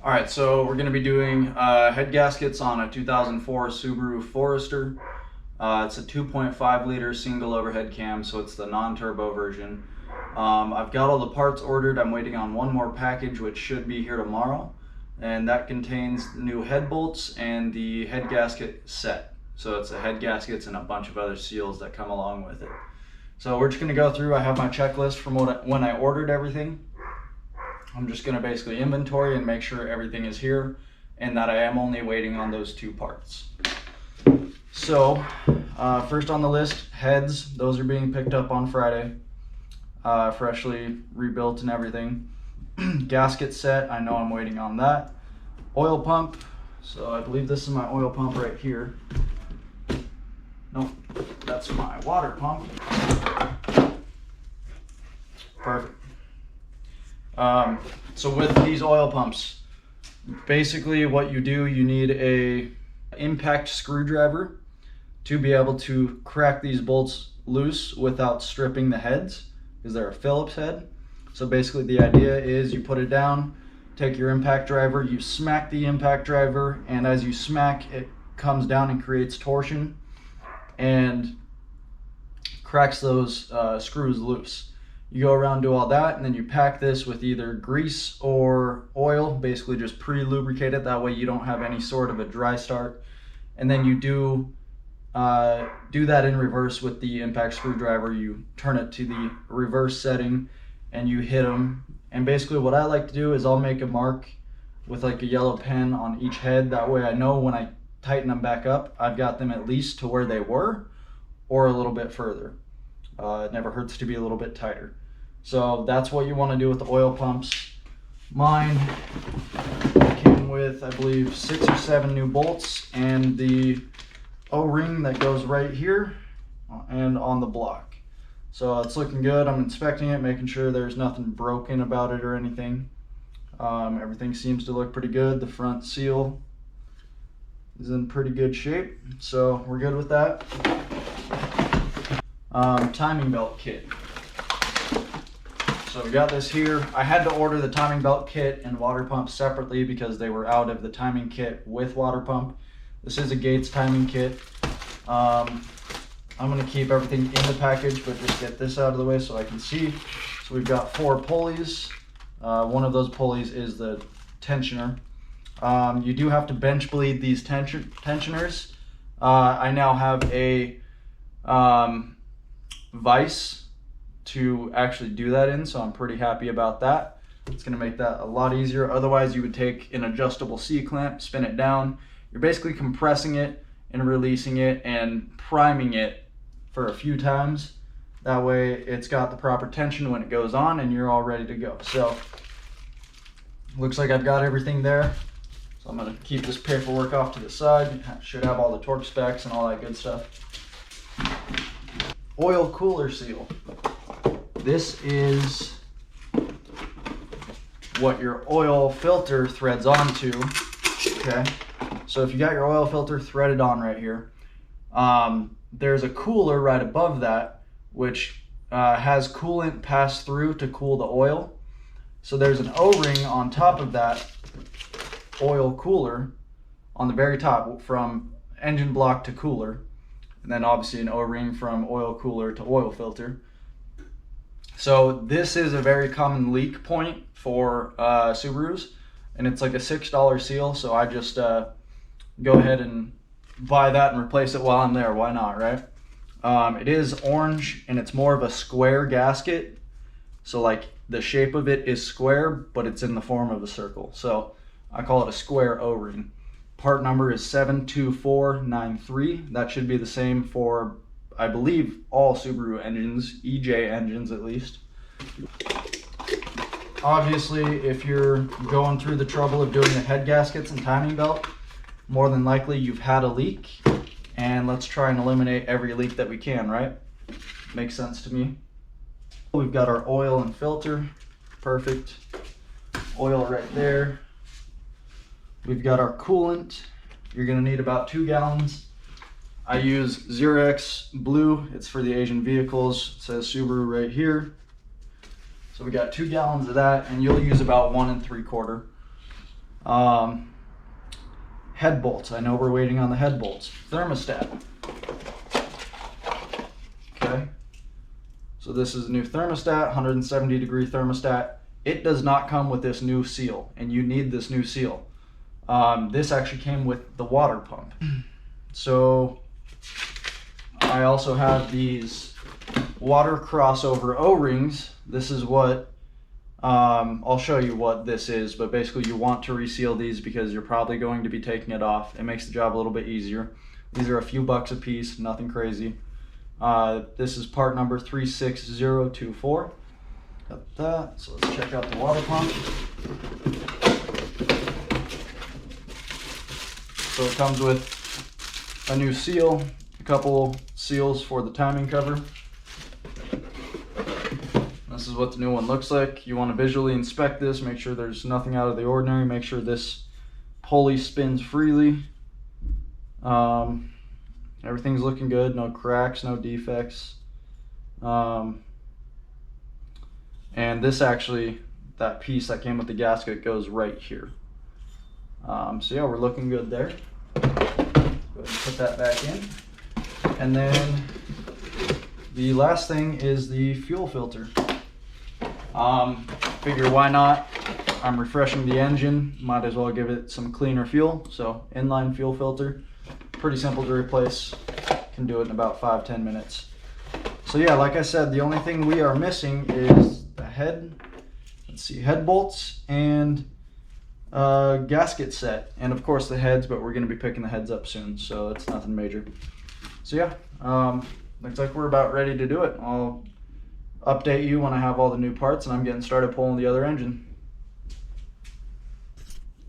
All right, so we're gonna be doing head gaskets on a 2004 Subaru Forester. It's a 2.5 liter single overhead cam, so it's the non-turbo version. I've got all the parts ordered. I'm waiting on one more package, which should be here tomorrow. And that contains new head bolts and the head gasket set. So it's the head gaskets and a bunch of other seals that come along with it. So we're just gonna go through. I have my checklist from when I ordered everything. I'm just gonna basically inventory and make sure everything is here and that I am only waiting on those two parts. So first on the list, heads. Those are being picked up on Friday, freshly rebuilt and everything. Gasket set, I know I'm waiting on that. Oil pump, so I believe this is my oil pump right here. Nope, that's my water pump. Perfect. So with these oil pumps, basically what you do, you need a impact screwdriver to be able to crack these bolts loose without stripping the heads, because they're a Phillips head. So basically the idea is you put it down, take your impact driver, you smack the impact driver, and as you smack, it comes down and creates torsion and cracks those screws loose. You go around, do all that, and then you pack this with either grease or oil, basically just pre-lubricate it. That way you don't have any sort of a dry start. And then you do that in reverse with the impact screwdriver. You turn it to the reverse setting and you hit them. And basically what I like to do is I'll make a mark with like a yellow pen on each head. That way I know when I tighten them back up, I've got them at least to where they were or a little bit further. It never hurts to be a little bit tighter. So that's what you want to do with the oil pumps. Mine came with, I believe, 6 or 7 new bolts and the O-ring that goes right here and on the block. So it's looking good. I'm inspecting it, making sure there's nothing broken about it or anything. Everything seems to look pretty good. The front seal is in pretty good shape, so we're good with that. Timing belt kit. So we got this here. I had to order the timing belt kit and water pump separately because they were out of the timing kit with water pump. This is a Gates timing kit. I'm going to keep everything in the package, but just get this out of the way so I can see. So we've got 4 pulleys. One of those pulleys is the tensioner. You do have to bench bleed these tensioners. I now have a vise to actually do that in, so I'm pretty happy about that. It's going to make that a lot easier. Otherwise you would take an adjustable C-clamp, spin it down. You're basically compressing it and releasing it and priming it for a few times. That way it's got the proper tension when it goes on and you're all ready to go. So looks like I've got everything there. So I'm going to keep this paperwork off to the side. Should have all the torque specs and all that good stuff. Oil cooler seal. This is what your oil filter threads onto. Okay, so if you got your oil filter threaded on right here, there's a cooler right above that which has coolant pass through to cool the oil. So there's an O-ring on top of that oil cooler on the very top from engine block to cooler, and then obviously an O-ring from oil cooler to oil filter. So this is a very common leak point for Subarus, and it's like a $6 seal, so I just go ahead and buy that and replace it while I'm there. Why not, right? It is orange and it's more of a square gasket, so like the shape of it is square, but it's in the form of a circle, so I call it a square O-ring. Part number is 72493. That should be the same for, I believe, all Subaru engines, EJ engines at least. Obviously, if you're going through the trouble of doing the head gaskets and timing belt, more than likely you've had a leak, and let's try and eliminate every leak that we can, right? Makes sense to me. We've got our oil and filter, perfect. Oil right there. We've got our coolant. You're gonna need about 2 gallons. I use Xerox Blue. It's for the Asian vehicles. It says Subaru right here. So we got 2 gallons of that, and you'll use about 1 3/4. Head bolts. I know we're waiting on the head bolts. Thermostat. Okay. So this is a new thermostat, 170-degree thermostat. It does not come with this new seal, and you need this new seal. This actually came with the water pump. So I also have these water crossover O-rings. This is what, I'll show you what this is, but basically you want to reseal these because you're probably going to be taking it off. It makes the job a little bit easier. These are a few bucks a piece, nothing crazy. This is part number 36024. Got that. So let's check out the water pump. So it comes with a new seal, a couple seals for the timing cover. This is what the new one looks like. You want to visually inspect this, make sure there's nothing out of the ordinary, make sure this pulley spins freely. Everything's looking good, no cracks, no defects. And this actually, that piece that came with the gasket goes right here. So yeah, we're looking good there. Go ahead and put that back in. And then the last thing is the fuel filter. Figure why not? I'm refreshing the engine, might as well give it some cleaner fuel. So inline fuel filter, pretty simple to replace. Can do it in about 5-10 minutes. So yeah, like I said, the only thing we are missing is the head, let's see, head bolts and gasket set, and of course the heads, but we're going to be picking the heads up soon, so it's nothing major. So yeah, looks like we're about ready to do it. I'll update you when I have all the new parts and I'm getting started pulling the other engine.